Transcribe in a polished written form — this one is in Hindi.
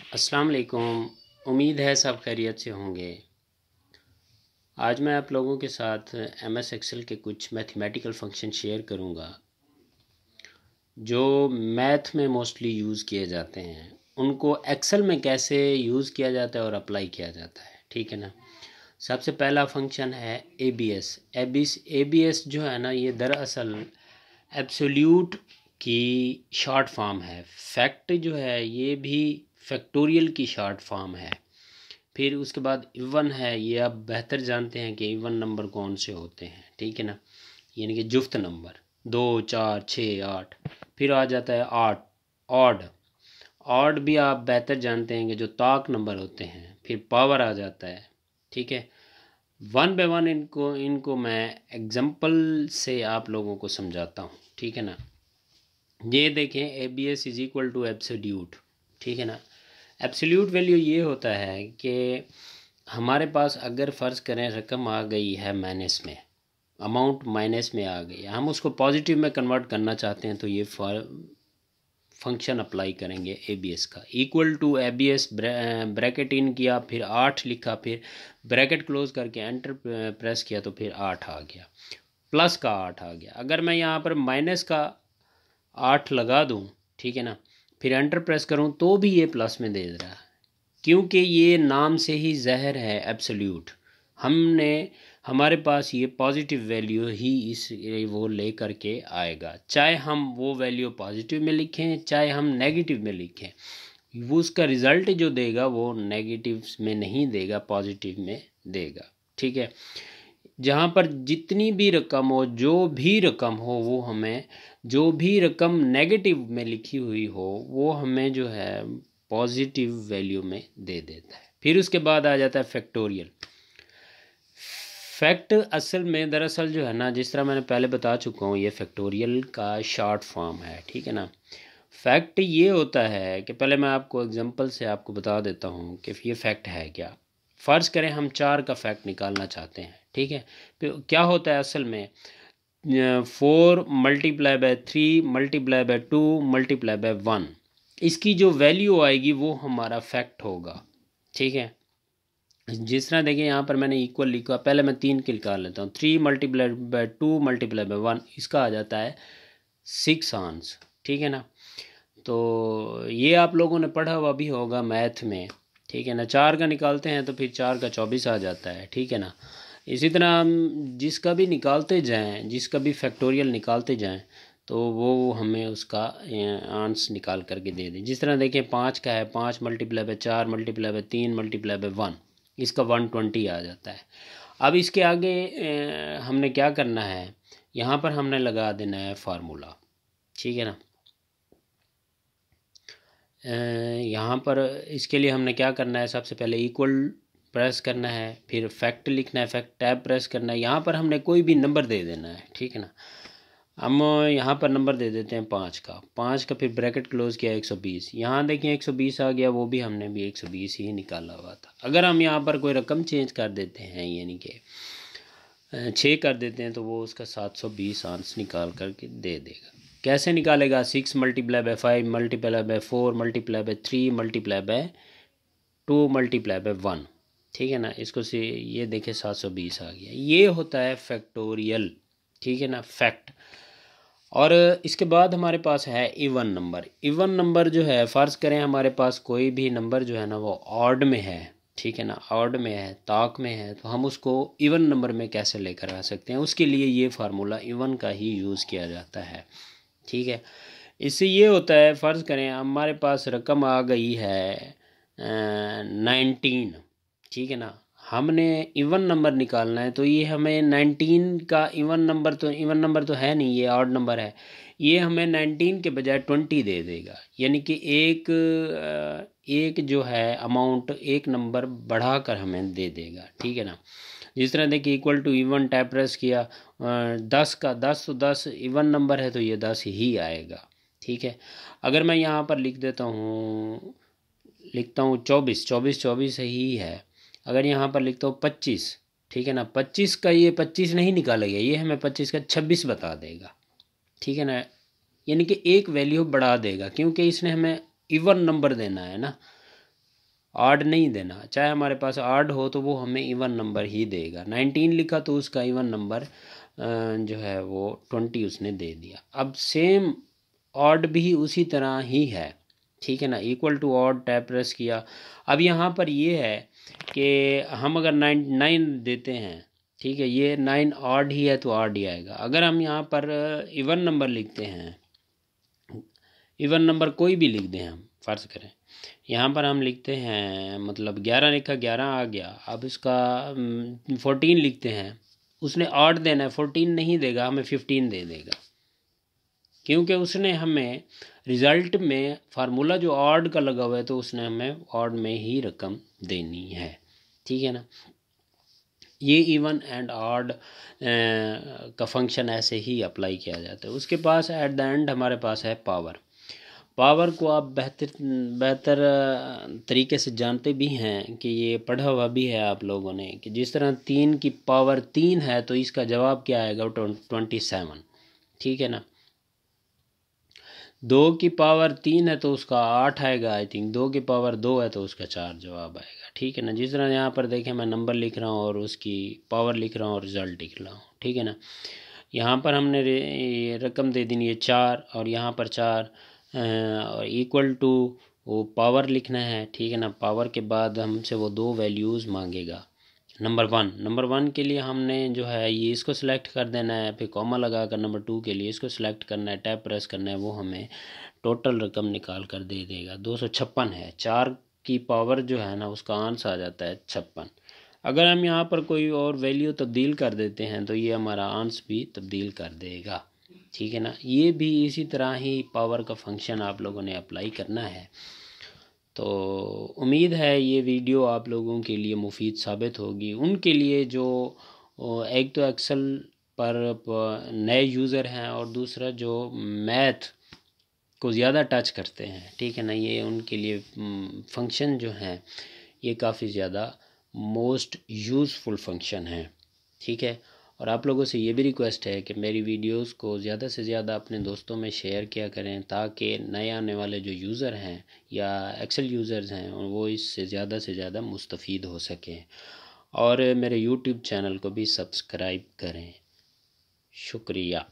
अस्सलाम वालेकुम। उम्मीद है सब खैरियत से होंगे। आज मैं आप लोगों के साथ एमएस एक्सेल के कुछ मैथमेटिकल फंक्शन शेयर करूंगा जो मैथ में मोस्टली यूज़ किए जाते हैं। उनको एक्सेल में कैसे यूज़ किया जाता है और अप्लाई किया जाता है, ठीक है ना। सबसे पहला फंक्शन है एबीएस। एबीएस जो है ना, ये दरअसल एब्सोल्यूट की शॉर्ट फॉर्म है। फैक्ट जो है ये भी फैक्टोरियल की शॉर्ट फॉर्म है। फिर उसके बाद इवन है, ये आप बेहतर जानते हैं कि इवन नंबर कौन से होते हैं, ठीक है ना, यानी कि जुफ्त नंबर 2, 4, 6, 8। फिर आ जाता है आठ, ऑड। ऑड भी आप बेहतर जानते हैं कि जो ताक नंबर होते हैं। फिर पावर आ जाता है, ठीक है। वन बाय वन इनको इनको मैं एग्जांपल से आप लोगों को समझाता हूँ, ठीक है ना। ये देखें, A B S is equal to absolute, ठीक है ना। एब्सोल्यूट वैल्यू ये होता है कि हमारे पास अगर फ़र्ज़ करें रकम आ गई है माइनस में, अमाउंट माइनस में आ गई, हम उसको पॉजिटिव में कन्वर्ट करना चाहते हैं, तो ये फंक्शन अप्लाई करेंगे ए बी एस का। Equal to A B S, bracket in किया, फिर 8 लिखा, फिर ब्रैकेट क्लोज करके एंटर प्रेस किया, तो फिर 8 आ गया, प्लस का 8 आ गया। अगर मैं यहाँ पर माइनस का 8 लगा दूँ, ठीक है ना, फिर एंटर प्रेस करूँ तो भी ये प्लस में दे रहा है, क्योंकि ये नाम से ही ज़हर है एब्सोल्यूट। हमने हमारे पास ये पॉजिटिव वैल्यू ही इस वो ले करके आएगा, चाहे हम वो वैल्यू पॉजिटिव में लिखें चाहे हम नेगेटिव में लिखें, वो उसका रिज़ल्ट जो देगा वो नेगेटिव में नहीं देगा, पॉजिटिव में देगा, ठीक है। जहाँ पर जितनी भी रकम हो, जो भी रकम हो, वो हमें, जो भी रकम नेगेटिव में लिखी हुई हो, वो हमें जो है पॉजिटिव वैल्यू में दे देता है। फिर उसके बाद आ जाता है फैक्टोरियल। फैक्ट असल में दरअसल जो है ना, जिस तरह मैंने पहले बता चुका हूँ, ये फैक्टोरियल का शॉर्ट फॉर्म है, ठीक है ना। फैक्ट ये होता है कि पहले मैं आपको एग्जांपल से आपको बता देता हूँ कि ये फैक्ट है क्या। फ़र्ज़ करें हम 4 का फैक्ट निकालना चाहते हैं, ठीक है। फिर क्या होता है असल में, 4 multiply by 3 multiply by 2 multiply by 1, इसकी जो वैल्यू आएगी वो हमारा फैक्ट होगा, ठीक है। जिस तरह देखिए यहाँ पर मैंने इक्वल लिखा, पहले मैं 3 की निकाल लेता हूँ। 3 मल्टीप्लाई बाय 2 मल्टीप्लाई बाय 1, इसका आ जाता है 6 आंस, ठीक है ना। तो ये आप लोगों ने पढ़ा हुआ भी होगा मैथ में, ठीक है ना। 4 का निकालते हैं तो फिर 4 का 24 आ जाता है, ठीक है ना। इसी तरह हम जिसका भी निकालते जाएं, जिसका भी फैक्टोरियल निकालते जाएं, तो वो हमें उसका आंस निकाल करके दे दें। जिस तरह देखिए 5 का है, 5 multiply by 4 multiply by 3 multiply by 1, इसका 120 आ जाता है। अब इसके आगे हमने क्या करना है, यहाँ पर हमने लगा देना है फार्मूला, ठीक है ना। यहाँ पर इसके लिए हमने क्या करना है, सबसे पहले इक्वल प्रेस करना है, फिर फैक्ट लिखना है, फैक्ट टैब प्रेस करना है। यहाँ पर हमने कोई भी नंबर दे देना है, ठीक है ना। हम यहाँ पर नंबर दे देते हैं 5 का फिर ब्रैकेट क्लोज किया 120। यहाँ देखिए 120 आ गया, वो भी हमने भी 120 ही निकाला हुआ था। अगर हम यहाँ पर कोई रकम चेंज कर देते हैं, यानी कि 6 कर देते हैं, तो वो उसका 720 आंसर निकाल करके दे देगा। कैसे निकालेगा, 6 multiply by 5 multiply by 4 multiply by 3 multiply by 2 multiply by 1, ठीक है ना। इसको से ये देखे 720 आ गया। ये होता है फैक्टोरियल, ठीक है ना, फैक्ट। और इसके बाद हमारे पास है इवन नंबर। इवन नंबर जो है, फ़र्ज़ करें हमारे पास कोई भी नंबर जो है ना वो ऑड में है, ठीक है ना, ऑड में है, ताक में है, तो हम उसको इवन नंबर में कैसे लेकर आ सकते हैं। उसके लिए ये फार्मूला इवन का ही यूज़ किया जाता है, ठीक है। इससे ये होता है, फ़र्ज़ करें हमारे पास रकम आ गई है 19, ठीक है ना। हमने इवन नंबर निकालना है, तो ये हमें 19 का इवन नंबर तो है नहीं, ये ऑड नंबर है। ये हमें 19 के बजाय 20 दे देगा, यानी कि एक जो है अमाउंट, एक नंबर बढ़ा कर हमें दे देगा, ठीक है ना। जिस तरह देखिए equal to even tap press किया, 10 का 10, तो 10 इवन नंबर है तो ये 10 ही आएगा, ठीक है। अगर मैं यहाँ पर लिखता हूँ 24, 24 24 ही है। अगर यहाँ पर लिखता हूँ 25, ठीक है ना, 25 का ये 25 नहीं निकालेगा, ये हमें 25 का 26 बता देगा, ठीक है ना। यानी कि एक वैल्यू बढ़ा देगा, क्योंकि इसने हमें इवन नंबर देना है ना, ऑड नहीं देना, चाहे हमारे पास ऑड हो तो वो हमें इवन नंबर ही देगा। 19 लिखा तो उसका इवन नंबर जो है वो 20 उसने दे दिया। अब सेम ऑड भी उसी तरह ही है, ठीक है ना। Equal to odd tap press किया। अब यहाँ पर ये है कि हम अगर 9 देते हैं, ठीक है, ये 9 ऑड ही है तो ऑड ही आएगा। अगर हम यहाँ पर इवन नंबर लिखते हैं, इवन नंबर कोई भी लिख दें, हम फ़र्ज़ करें यहाँ पर हम लिखते हैं, मतलब 11 लिखा, 11 आ गया। अब इसका 14 लिखते हैं, उसने ऑड देना है, 14 नहीं देगा, हमें 15 दे देगा, क्योंकि उसने हमें रिज़ल्ट में फार्मूला जो ऑड का लगा हुआ है तो उसने हमें ऑड में ही रकम देनी है, ठीक है ना। ये इवन एंड ऑड का फंक्शन ऐसे ही अप्लाई किया जाता है। उसके पास एट द एंड हमारे पास है पावर। पावर को आप बेहतर तरीके से जानते भी हैं कि ये पढ़ा हुआ भी है आप लोगों ने, कि जिस तरह 3 की पावर 3 है तो इसका जवाब क्या आएगा, 27, ठीक है ना। 2 की पावर 3 है तो उसका 8 आएगा आई थिंक। 2 की पावर 2 है तो उसका 4 जवाब आएगा, ठीक है ना। जिस तरह यहाँ पर देखें, मैं नंबर लिख रहा हूँ और उसकी पावर लिख रहा हूँ और रिज़ल्ट लिख रहा हूँ, ठीक है ना। यहाँ पर हमने रकम दे दी है 4 और यहाँ पर 4 और इक्वल टू वो पावर लिखना है, ठीक है ना। पावर के बाद हमसे वो 2 वैल्यूज़ मांगेगा। नंबर 1 के लिए हमने जो है ये इसको सिलेक्ट कर देना है, फिर कॉमा लगा कर नंबर 2 के लिए इसको सिलेक्ट करना है, टैप प्रेस करना है, वो हमें टोटल रकम निकाल कर दे देगा। 256 है। 4 की पावर जो है ना उसका आंसर आ जाता है 56। अगर हम यहाँ पर कोई और वैल्यू तब्दील कर देते हैं तो ये हमारा आंसर भी तब्दील कर देगा, ठीक है ना। ये भी इसी तरह ही पावर का फंक्शन आप लोगों ने अप्लाई करना है। तो उम्मीद है ये वीडियो आप लोगों के लिए मुफीद साबित होगी, उनके लिए जो एक तो एक्सेल पर नए यूज़र हैं और दूसरा जो मैथ को ज़्यादा टच करते हैं, ठीक है ना। ये उनके लिए फंक्शन जो हैं ये काफ़ी ज़्यादा मोस्ट यूज़फुल फंक्शन है, ठीक है। और आप लोगों से ये भी रिक्वेस्ट है कि मेरी वीडियोस को ज़्यादा से ज़्यादा अपने दोस्तों में शेयर किया करें, ताकि नए आने वाले जो यूज़र हैं या एक्सेल यूज़र्स हैं वो इससे ज़्यादा मुस्तफ़ीद हो सकें। और मेरे यूट्यूब चैनल को भी सब्सक्राइब करें। शुक्रिया।